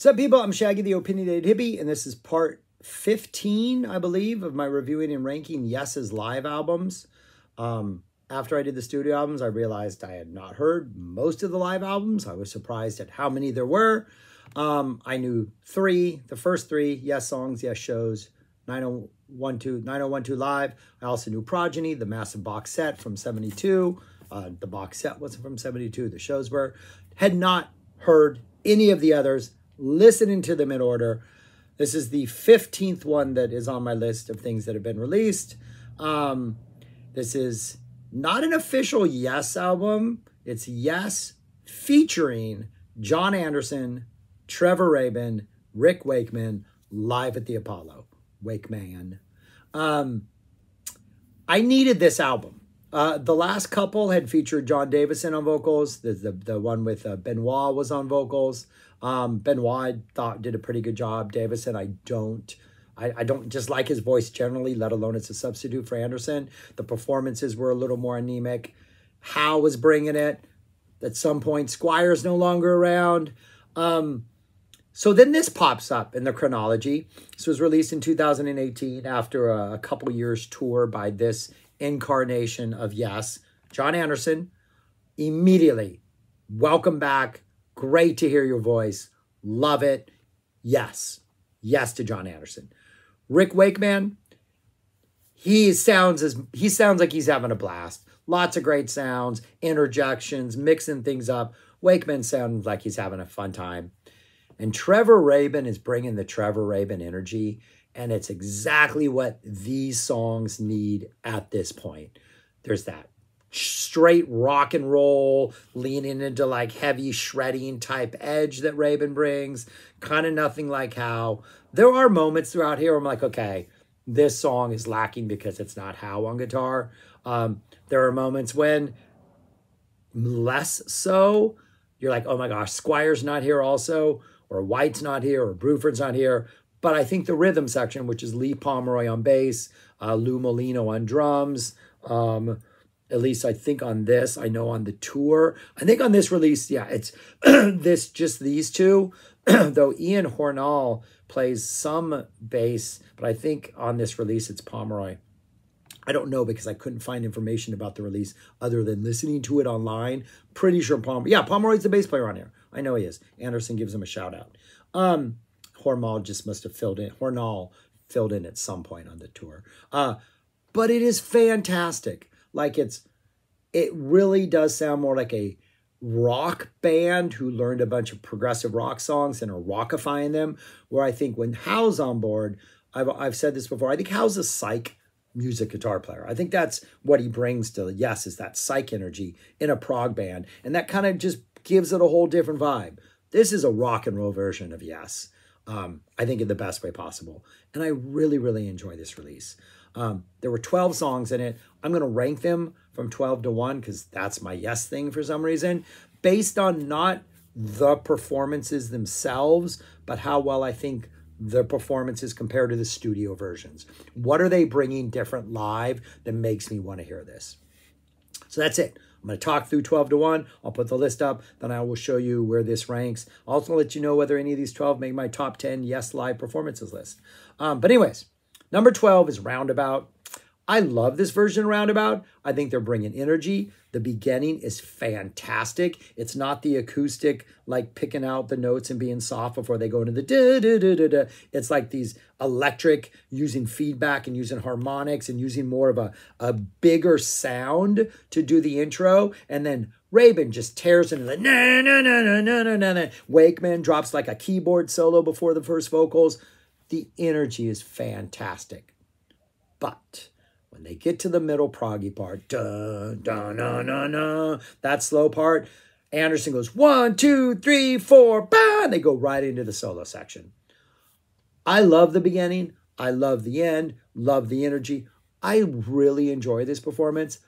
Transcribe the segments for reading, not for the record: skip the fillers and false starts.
What's up, people? I'm Shaggy, the Opinionated Hippie, and this is part 15, I believe, of my reviewing and ranking Yes's live albums. After I did the studio albums, I realized I had not heard most of the live albums. I was surprised at how many there were. I knew the first three, Yes songs, Yes shows, 9012 Live. I also knew Progeny, the massive box set from 72. The box set wasn't from 72, the shows were. Had not heard any of the others, listening to them in order. This is the 15th one that is on my list of things that have been released. This is not an official Yes album. It's Yes featuring John Anderson, Trevor Rabin, Rick Wakeman, live at the Apollo. Wakeman. I needed this album. The last couple had featured John Davison on vocals. The one with Benoit was on vocals. Benoit, I thought, did a pretty good job. Davison, I don't just like his voice generally, let alone it's a substitute for Anderson. The performances were a little more anemic. Howe was bringing it. At some point, Squire's no longer around. So then this pops up in the chronology. This was released in 2018 after a couple years tour by this incarnation of Yes. John Anderson, immediately, welcome back. Great to hear your voice. Love it. Yes. Yes to John Anderson. Rick Wakeman, he sounds like he's having a blast. Lots of great sounds, interjections, mixing things up. Wakeman sounds like he's having a fun time. And Trevor Rabin is bringing the Trevor Rabin energy, and it's exactly what these songs need at this point. There's that straight rock and roll, leaning into like heavy shredding type edge that Rabin brings, kind of nothing like Howe. There are moments throughout here where I'm like, okay, this song is lacking because it's not Howe on guitar. There are moments when less so, you're like, oh my gosh, Squire's not here also, or White's not here, or Bruford's not here. But I think the rhythm section, which is Lee Pomeroy on bass, Lou Molino on drums, at least I think on this, I know on the tour. I think on this release, yeah, it's just these two, though Ian Hornall plays some bass, but I think on this release it's Pomeroy. I don't know because I couldn't find information about the release other than listening to it online. Pretty sure Pomeroy's the bass player on here. I know he is. Anderson gives him a shout out. Hornall just must have filled in at some point on the tour. But it is fantastic. Like it really does sound more like a rock band who learned a bunch of progressive rock songs and are rockifying them. Where I think when Howe's on board, I've said this before, I think Howe's a psych music guitar player. I think that's what he brings to Yes, is that psych energy in a prog band. And that kind of just gives it a whole different vibe. This is a rock and roll version of Yes. I think in the best way possible. And I really, really enjoy this release. There were 12 songs in it. I'm going to rank them from 12 to 1 because that's my Yes thing for some reason. Based on not the performances themselves, but how well I think the performances compare to the studio versions. What are they bringing different live that makes me want to hear this? So that's it. I'm going to talk through 12 to 1. I'll put the list up. Then I will show you where this ranks. I'll also let you know whether any of these 12 make my top 10 Yes live performances list. But anyways, number 12 is Roundabout. I love this version of Roundabout. I think they're bringing energy. The beginning is fantastic. It's not the acoustic, like picking out the notes and being soft before they go into the da-da-da-da-da. It's like these electric, using feedback and using harmonics and using more of a bigger sound to do the intro. And then Rabin just tears into the na-na-na-na-na-na-na. Wakeman drops like a keyboard solo before the first vocals. The energy is fantastic. But when they get to the middle proggy part, that slow part, Anderson goes 1, 2, 3, 4, bah, and they go right into the solo section. I love the beginning. I love the end. Love the energy. I really enjoy this performance,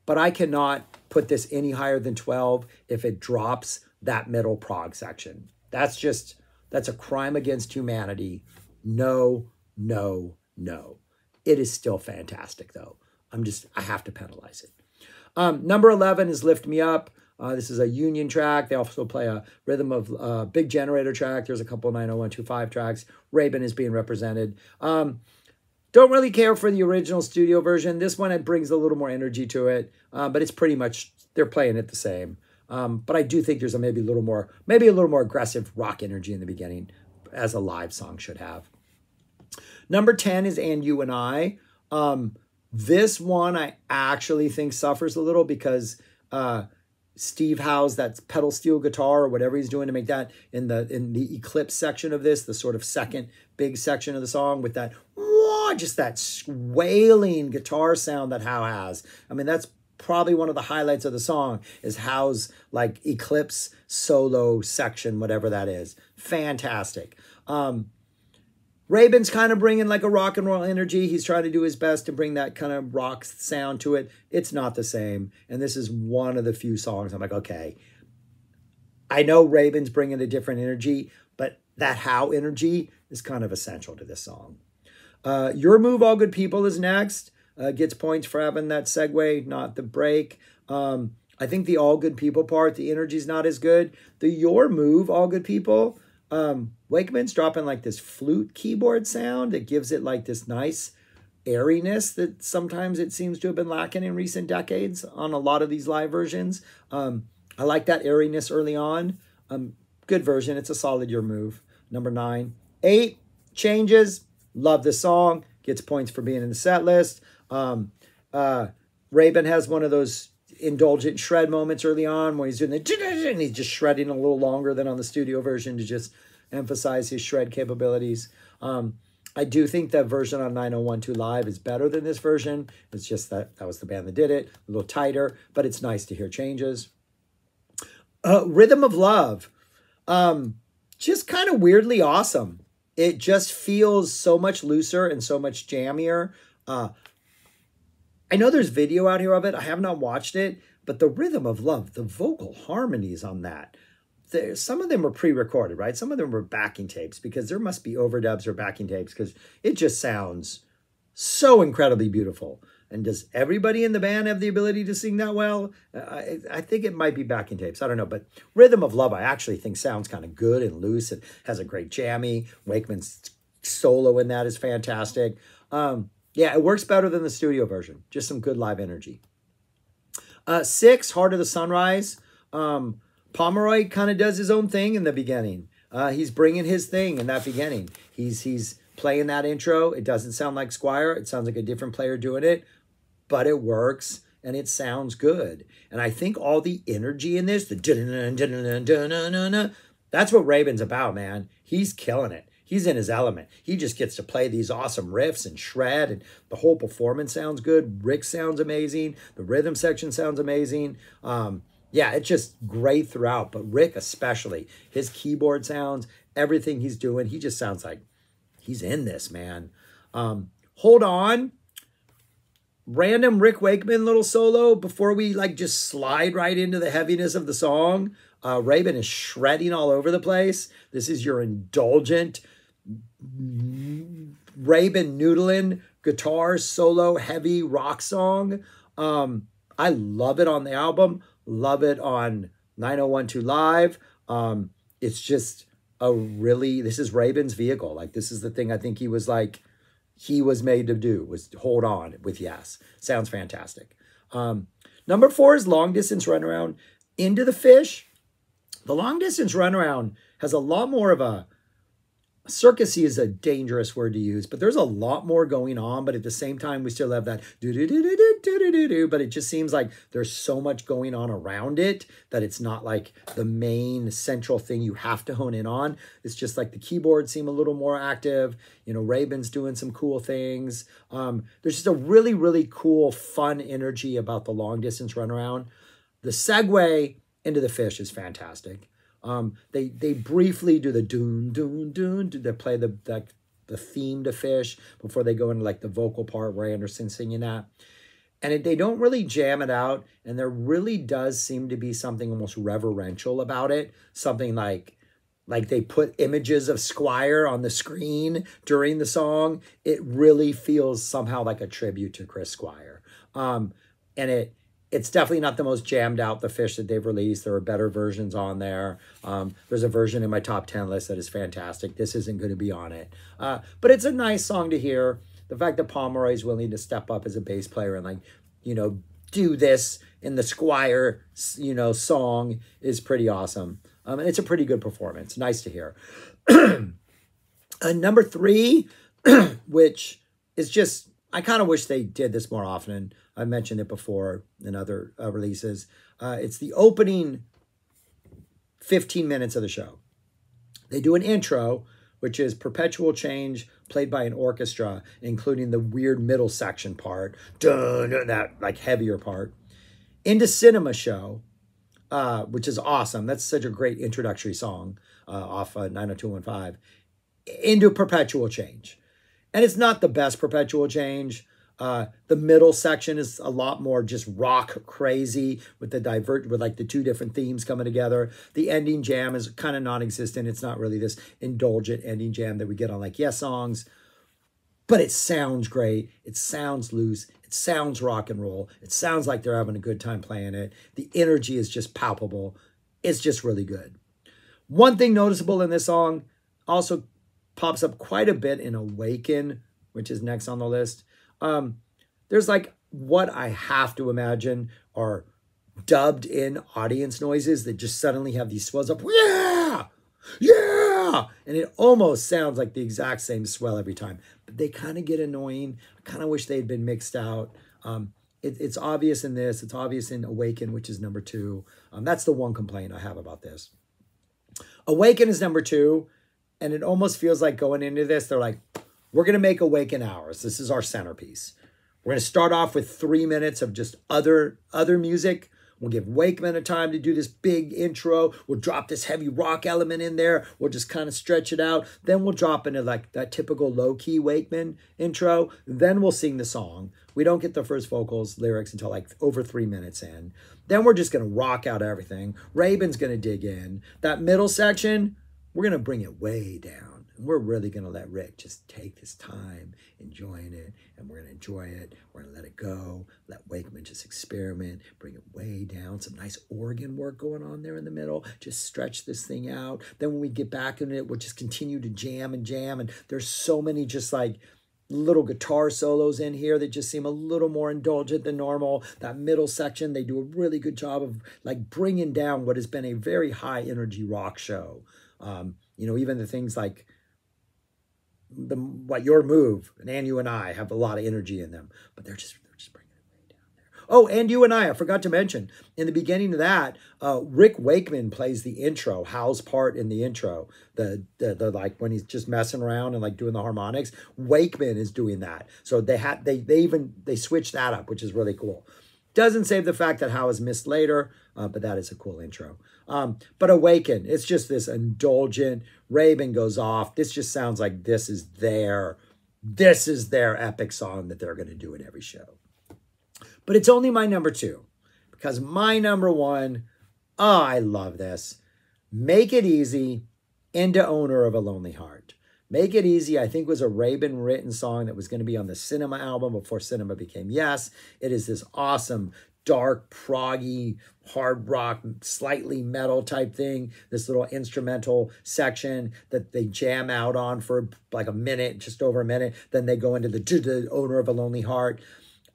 but I cannot put this any higher than 12 if it drops that middle prog section. That's a crime against humanity. No, no, no. It is still fantastic, though. I have to penalize it. Number 11 is Lift Me Up. This is a union track. They also play a rhythm of big generator track. There's a couple 90125 tracks. Rabin is being represented. Don't really care for the original studio version. This one, it brings a little more energy to it, but it's pretty much, they're playing it the same. But I do think there's maybe a little more aggressive rock energy in the beginning, as a live song should have. Number 10 is And You and I. This one I actually think suffers a little because Steve Howe's that pedal steel guitar or whatever he's doing to make that in the Eclipse section of this, the sort of second big section of the song with that, just that wailing guitar sound that Howe has. I mean, that's probably one of the highlights of the song is Howe's like Eclipse solo section, whatever that is. Fantastic. Rabin's kind of bringing like a rock and roll energy. He's trying to do his best to bring that kind of rock sound to it. It's not the same. And this is one of the few songs I'm like, okay, I know Rabin's bringing a different energy, but that Howe energy is kind of essential to this song. Your Move, All Good People is next. Gets points for having that segue, not the break. I think the All Good People part, the energy's not as good. The Your Move, All Good People, Wakeman's dropping like this flute keyboard sound that gives it like this nice airiness that sometimes it seems to have been lacking in recent decades on a lot of these live versions. I like that airiness early on. Good version. It's a solid Your Move. Number 9. 8, Changes. Love this song. Gets points for being in the set list. Rabin has one of those indulgent shred moments early on where he's doing the and he's just shredding a little longer than on the studio version to just emphasize his shred capabilities. I do think that version on 901.2 Live is better than this version. It's just that was the band that did it. A little tighter, but it's nice to hear Changes. Rhythm of Love. Just kind of weirdly awesome. It just feels so much looser and so much jammier. I know there's video out here of it. I have not watched it, but the Rhythm of Love, the vocal harmonies on that, some of them were pre-recorded, right? Some of them were backing tapes because there must be overdubs or backing tapes because it just sounds so incredibly beautiful. And does everybody in the band have the ability to sing that well? I think it might be backing tapes. I don't know. But Rhythm of Love, I actually think sounds kind of good and loose. It has a great jammy. Wakeman's solo in that is fantastic. Yeah, it works better than the studio version. Just some good live energy. 6, Heart of the Sunrise. Pomeroy kind of does his own thing in the beginning. He's bringing his thing in that beginning. He's playing that intro. It doesn't sound like Squire. It sounds like a different player doing it, but it works and it sounds good. And I think all the energy in this, that's what Rabin's about, man. He's killing it. He's in his element. He just gets to play these awesome riffs and shred, and the whole performance sounds good. Rick sounds amazing. The rhythm section sounds amazing. Yeah, it's just great throughout, but Rick especially. His keyboard sounds, everything he's doing, he just sounds like he's in this, man. Hold On. Random Rick Wakeman little solo before we like just slide right into the heaviness of the song. Rabin is shredding all over the place. This is your indulgent Rabin noodling guitar solo heavy rock song. I love it on the album. Love it on 901.2 Live. It's just this is Rabin's vehicle. Like, this is the thing I think he was made to do, was hold on with Yes. Sounds fantastic. Number 4 is Long Distance Runaround. Into the Fish. The Long Distance Runaround has a lot more of a, circusy is a dangerous word to use, but there's a lot more going on, but at the same time, we still have that do-do-do-do-do-do-do-do, but it just seems like there's so much going on around it that it's not like the main central thing you have to hone in on. It's just like the keyboards seem a little more active. You know, Rabin's doing some cool things. There's just a really, really cool, fun energy about the Long Distance Runaround. The segue into the Fish is fantastic. They briefly do the doon, doon, doon. They play the theme to Fish before they go into like the vocal part where Anderson's singing that. And they don't really jam it out. And there really does seem to be something almost reverential about it. Something like they put images of Squire on the screen during the song. It really feels somehow like a tribute to Chris Squire. And It's definitely not the most jammed out the fish that they've released. There are better versions on there. There's a version in my top 10 list that is fantastic. This isn't going to be on it. But it's a nice song to hear. The fact that Pomeroy is willing to step up as a bass player and, like, you know, do this in the Squire, you know, song is pretty awesome. And it's a pretty good performance. Nice to hear. Number 3, which is just, I kind of wish they did this more often. I mentioned it before in other releases. It's the opening 15 minutes of the show. They do an intro, which is Perpetual Change, played by an orchestra, including the weird middle section part, that like heavier part, into Cinema Show, which is awesome. That's such a great introductory song off 90215, into Perpetual Change. And it's not the best Perpetual Change. The middle section is a lot more just rock crazy with like the 2 different themes coming together. The ending jam is kind of non-existent. It's not really this indulgent ending jam that we get on like Yes songs, but it sounds great. It sounds loose. It sounds rock and roll. It sounds like they're having a good time playing it. The energy is just palpable. It's just really good. One thing noticeable in this song also pops up quite a bit in Awaken, which is next on the list. There's like what I have to imagine are dubbed in audience noises that just suddenly have these swells up. Yeah! Yeah! And it almost sounds like the exact same swell every time. But they kind of get annoying. I kind of wish they had been mixed out. It's obvious in this. It's obvious in Awaken, which is number 2. That's the one complaint I have about this. Awaken is number 2. And it almost feels like going into this, they're like, we're going to make Awaken ours. This is our centerpiece. We're going to start off with 3 minutes of just other music. We'll give Wakeman a time to do this big intro. We'll drop this heavy rock element in there. We'll just kind of stretch it out. Then we'll drop into like that typical low-key Wakeman intro. Then we'll sing the song. We don't get the first vocals, lyrics until like over 3 minutes in. Then we're just going to rock out everything. Rabin's going to dig in. That middle section, we're going to bring it way down. And we're really going to let Rick just take his time enjoying it. And we're going to enjoy it. We're going to let it go. Let Wakeman just experiment. Bring it way down. Some nice organ work going on there in the middle. Just stretch this thing out. Then when we get back in it, we'll just continue to jam and jam. And there's so many just like little guitar solos in here that just seem a little more indulgent than normal. That middle section, they do a really good job of like bringing down what has been a very high energy rock show. You know, even the things like what Your Move and You and I have a lot of energy in them, but they're just bringing it way down there. Oh, and You and I forgot to mention in the beginning of that, Rick Wakeman plays the intro, Hal's part in the intro, the like when he's just messing around and like doing the harmonics. Wakeman is doing that, so they switched that up, which is really cool. Doesn't save the fact that Hal is missed later, but that is a cool intro. But Awaken, it's just this indulgent, Rabin goes off. This just sounds like this is their epic song that they're going to do in every show. But it's only my number 2, because my number 1, oh, I love this. Make It Easy, Into Owner of a Lonely Heart. Make It Easy, I think, was a Rabin written song that was going to be on the Cinema album before Cinema became Yes. It is this awesome, dark, proggy, hard rock, slightly metal type thing. This little instrumental section that they jam out on for like a minute, just over a minute. Then they go into the Owner of a Lonely Heart.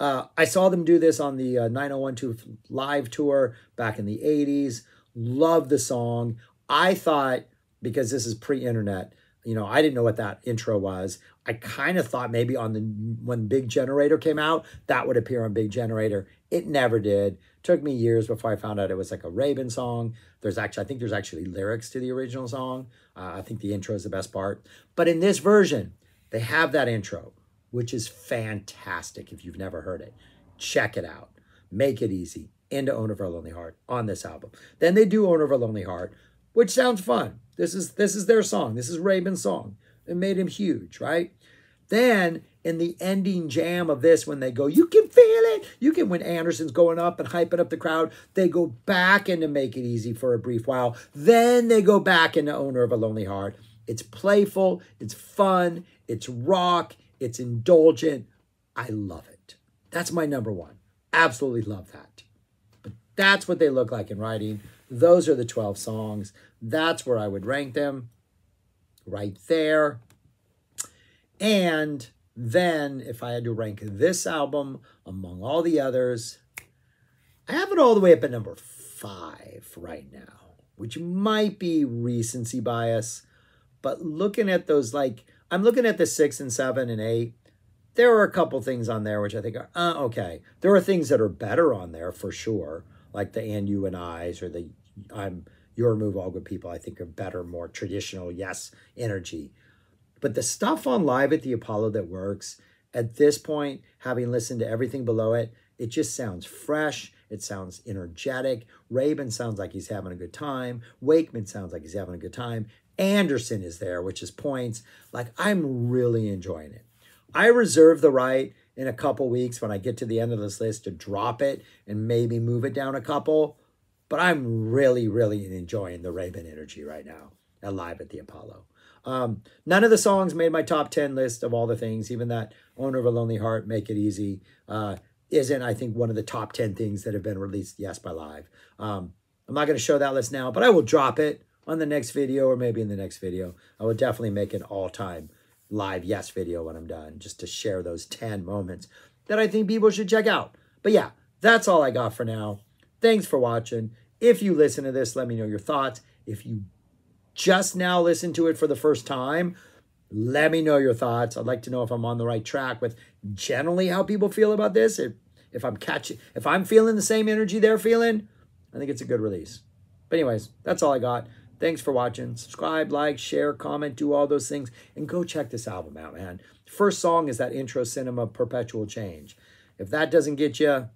I saw them do this on the 9012 live tour back in the 80s. Love the song. I thought, because this is pre-internet, you know, I didn't know what that intro was. I kind of thought maybe when Big Generator came out, that would appear on Big Generator. It never did. Took me years before I found out it was like a Rabin song. I think there's actually lyrics to the original song. I think the intro is the best part. But in this version, they have that intro, which is fantastic. If you've never heard it, check it out. Make It Easy, Into Owner of a Lonely Heart on this album. Then they do Owner of a Lonely Heart, which sounds fun. This is their song. This is Rabin's song. It made him huge, right? Then in the ending jam of this, when they go, you can feel it. When Anderson's going up and hyping up the crowd, they go back into Make It Easy for a brief while. Then they go back into Owner of a Lonely Heart. It's playful. It's fun. It's rock. It's indulgent. I love it. That's my number 1. Absolutely love that. That's what they look like in writing. Those are the 12 songs. That's where I would rank them, right there. And then if I had to rank this album among all the others, I have it all the way up at number 5 right now, which might be recency bias. But looking at those, like, I'm looking at the 6 and 7 and 8. There are a couple things on there which I think are, okay. There are things that are better on there for sure, like the And You and I's or the I'm Your Move, All Good People, I think are better, more traditional, yes, energy. But the stuff on Live at the Apollo that works, at this point, having listened to everything below it, it just sounds fresh. It sounds energetic. Rabin sounds like he's having a good time. Wakeman sounds like he's having a good time. Anderson is there, which is points. Like, I'm really enjoying it. I reserve the right in a couple weeks when I get to the end of this list to drop it and maybe move it down a couple. But I'm really, really enjoying the Rabin energy right now at Live at the Apollo. None of the songs made my top 10 list of all the things. Even that Owner of a Lonely Heart, Make It Easy, isn't, I think, one of the top 10 things that have been released, yes, by Live. I'm not going to show that list now, but I will drop it on the next video or maybe in the next video. I will definitely make an all-time Live Yes video when I'm done, just to share those 10 moments that I think people should check out. But yeah, that's all I got for now. Thanks for watching. If you listen to this, let me know your thoughts. If you just now listen to it for the first time, let me know your thoughts. I'd like to know if I'm on the right track with generally how people feel about this. If I'm feeling the same energy they're feeling, I think it's a good release. But anyways, that's all I got. Thanks for watching. Subscribe, like, share, comment, do all those things. And go check this album out, man. First song is that intro cinema, Perpetual Change. If that doesn't get you,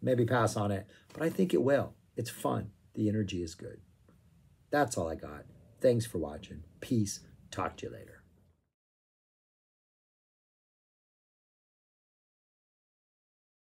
maybe pass on it. But I think it will. It's fun. The energy is good. That's all I got. Thanks for watching. Peace. Talk to you later.